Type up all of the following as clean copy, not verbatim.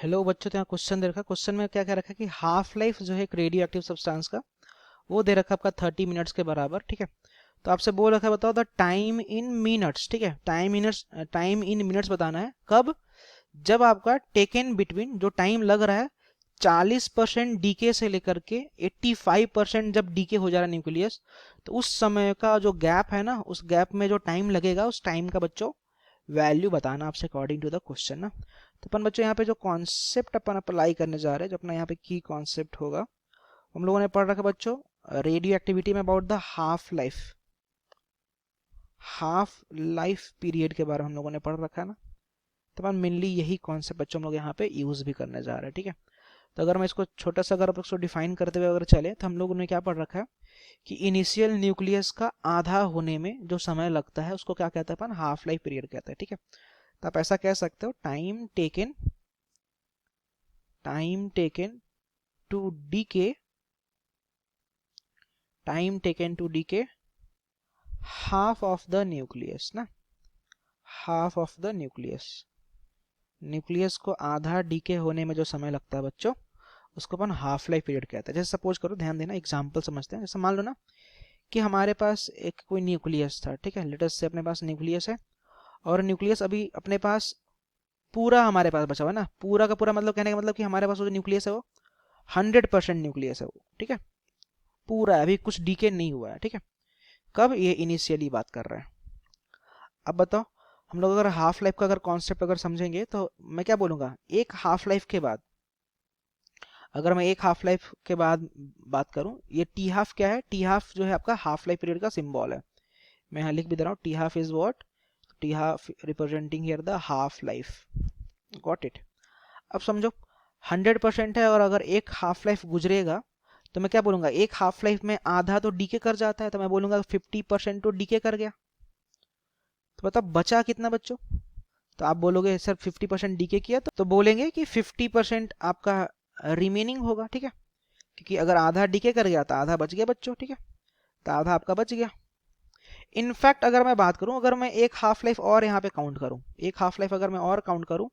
Hello बच्चों, तो यहाँ क्वेश्चन दे रखा है। क्वेश्चन में क्या क्या रखा है कि हाफ लाइफ जो है एक रेडियो एक्टिव सब्सटेंस का, वो दे रखा है आपका 30 मिनट्स के बराबर। ठीक है, तो आपसे बोल रखा है बताओ द टाइम इन मिनट्स। ठीक है, टाइम इन मिनट्स बताना है। कब? जब आपका टेकन बिटवीन, जो टाइम लग रहा है 40% डीके से लेकर के 85% जब डीके हो जा रहा है न्यूक्लियस, तो उस समय का जो गैप है ना, उस गैप में जो टाइम लगेगा, उस टाइम का बच्चों वैल्यू बताना आपसे अकॉर्डिंग टू द क्वेश्चन ना। तो अपन बच्चों यहाँ पे जो कॉन्सेप्ट अपन अप्लाई करने जा रहे हैं, जो अपना यहाँ पे की कॉन्सेप्ट होगा, हम लोगों ने पढ़ रखा बच्चों रेडियो एक्टिविटी में about the half life period के बारे में हम लोगों ने पढ़ रखा है ना। तो अपन मेनली यही कॉन्सेप्ट बच्चों हम लोग यहाँ पे यूज भी करने जा रहे हैं। ठीक है, तो अगर मैं इसको छोटा सा अगर इसको डिफाइन करते हुए अगर चले, तो हम लोगों ने क्या पढ़ रखा है कि इनिशियल न्यूक्लियस का आधा होने में जो समय लगता है उसको क्या कहते हैं अपन, हाफ लाइफ पीरियड कहते हैं। ठीक है, तो आप ऐसा कह सकते हो time to decay time taken to decay half of the nucleus ना, हाफ ऑफ द न्यूक्लियस को आधा डीके होने में जो समय लगता है बच्चों, उसको अपन हाफ लाइफ पीरियड कहते हैं। जैसे सपोज करो, ध्यान देना, एग्जांपल समझते हैं। जैसे मान लो ना कि हमारे पास एक कोई न्यूक्लियस था। ठीक है, लेट अस से अपने पास न्यूक्लियस है, और न्यूक्लियस अभी अपने पास पूरा हमारे पास बचा हुआ है ना। पूरा का पूरा मतलब कहने का मतलब कि हमारे पास वो जो न्यूक्लियस है वो 100% न्यूक्लियस है वो। ठीक है, पूरा है, अभी कुछ डीके नहीं हुआ है। ठीक है, कब? ये इनिशियली बात कर रहे हैं। अब बताओ, हम लोग अगर हाफ लाइफ का अगर कॉन्सेप्ट अगर समझेंगे, तो मैं क्या बोलूंगा, एक हाफ लाइफ के बाद, अगर मैं एक हाफ लाइफ के बाद बात करूं, ये टी हाफ क्या है? टी हाफ जो है आपका हाफ लाइफ पीरियड का सिंबल है। मैं यहाँ लिख भी दे रहा हूँ, T half is what, T half representing here the half life. Got it? अब समझो 100% है, और अगर एक हाफ लाइफ गुजरेगा, तो मैं क्या बोलूंगा, एक हाफ लाइफ में आधा तो डीके कर जाता है, तो मैं बोलूंगा 50% तो डीके कर गया। तो बताओ बचा कितना बच्चों? तो आप बोलोगे सर 50% डीके किया, तो बोलेंगे कि 50% आपका रिमेनिंग होगा। ठीक है, क्योंकि अगर आधा डीके कर गया तो आधा बच गया बच्चों। ठीक है, तो आधा आपका बच गया। इनफैक्ट अगर मैं बात करूं, अगर मैं एक हाफ लाइफ और यहाँ पे काउंट करूं, एक हाफ लाइफ अगर मैं और काउंट करूं,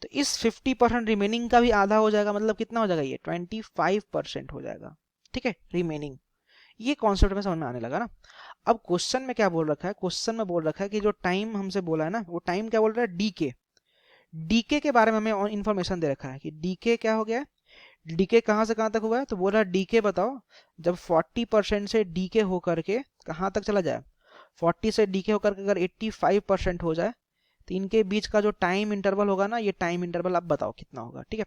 तो इस 50% रिमेनिंग का भी आधा हो जाएगा। मतलब कितना हो जाएगा, ये 25% हो जाएगा। ठीक है, रिमेनिंग। ये कॉन्सेप्ट में समझ में आने लगा ना। अब क्वेश्चन में क्या बोल रखा है, क्वेश्चन में बोल रखा है कि जो टाइम हमसे बोला है ना, वो टाइम क्या बोल रहा है, डीके। डीके के बारे में हमें इन्फॉर्मेशन दे रखा है कि डीके क्या हो गया है, डीके कहाँ से कहाँ तक हुआ है। तो बोल रहा है डीके बताओ, जब 40% से डीके होकर के कहाँ तक चला जाए, 40 से डीके होकर के अगर 85% हो जाए, तो इनके बीच का जो टाइम इंटरवल होगा ना, ये टाइम इंटरवल आप बताओ कितना होगा। ठीक है,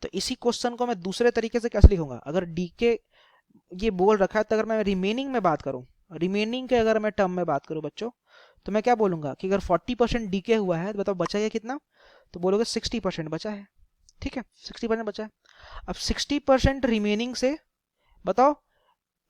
तो इसी क्वेश्चन को मैं दूसरे तरीके से कैसे लिखूंगा, अगर डीके ये बोल रखा है, तो अगर मैं रिमेनिंग में बात करूं, रिमेनिंग के अगर मैं टर्म में बात करूं बच्चों, तो मैं क्या बोलूंगा कि अगर 40% डीके हुआ है, तो बताओ बचा है कितना? तो बोलोगे 60% बचा है। ठीक है, 60% बचा है। अब 60% रिमेनिंग से बताओ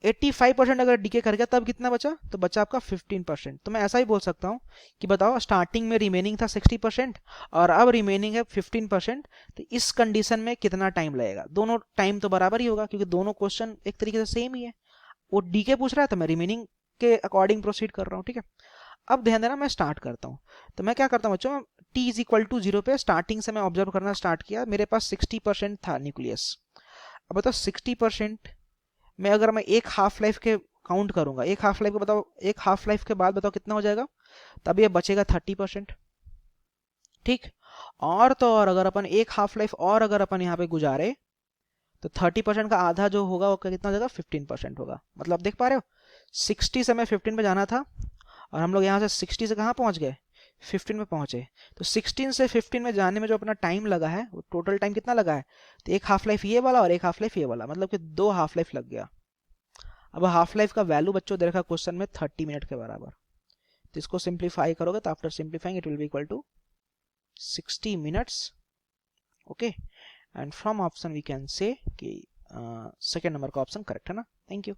85% अगर डीके कर गया, तब कितना बचा? तो बचा आपका 15%। तो मैं ऐसा ही बोल सकता हूँ कि बताओ स्टार्टिंग में रिमेनिंग था 60% और अब रिमेनिंग है 15%, तो इस कंडीशन में कितना टाइम लगेगा? दोनों टाइम तो बराबर ही होगा, क्योंकि दोनों क्वेश्चन एक तरीके से सेम ही है। वो डीके पूछ रहा है, तो मैं रिमेनिंग के अकॉर्डिंग प्रोसीड कर रहा हूँ। ठीक है, अब ध्यान देना, मैं स्टार्ट करता हूँ। तो मैं क्या करता हूँ बच्चों, टी इज इक्वल टू 0 पे स्टार्टिंग से मैं ऑब्जर्व करना स्टार्ट किया। मेरे पास 60% था न्यूक्लियस। अब बताओ 60% में अगर मैं एक हाफ लाइफ के काउंट करूंगा, एक हाफ लाइफ को बताओ, एक हाफ लाइफ के बाद बताओ कितना हो जाएगा? तब ये बचेगा 30%। ठीक, और तो और अगर अपन एक हाफ लाइफ और अगर अपन यहाँ पे गुजारे, तो 30% का आधा जो होगा वो कितना हो जाएगा, 15% होगा। मतलब देख पा रहे हो, 60 से मैं 15 पे जाना था, और हम लोग यहाँ से 60 से कहाँ पहुंच गए, 15 में पहुंचे। तो 16 से 15 में जाने में जो अपना टाइम लगा है, वो टोटल टाइम कितना लगा है? तो एक हाफ लाइफ ये वाला और एक हाफ लाइफ ये वाला, मतलब कि 2 हाफ लाइफ लग गया। अब हाफ लाइफ का वैल्यू बच्चों दे रखा क्वेश्चन में 30 मिनट के बराबर। तो इसको सिंप्लीफाई करोगे, तो after simplifying it will be equal to 60 minutes. Okay, and from option we can say कि सेकेंड नंबर का ऑप्शन करेक्ट है ना। Thank you.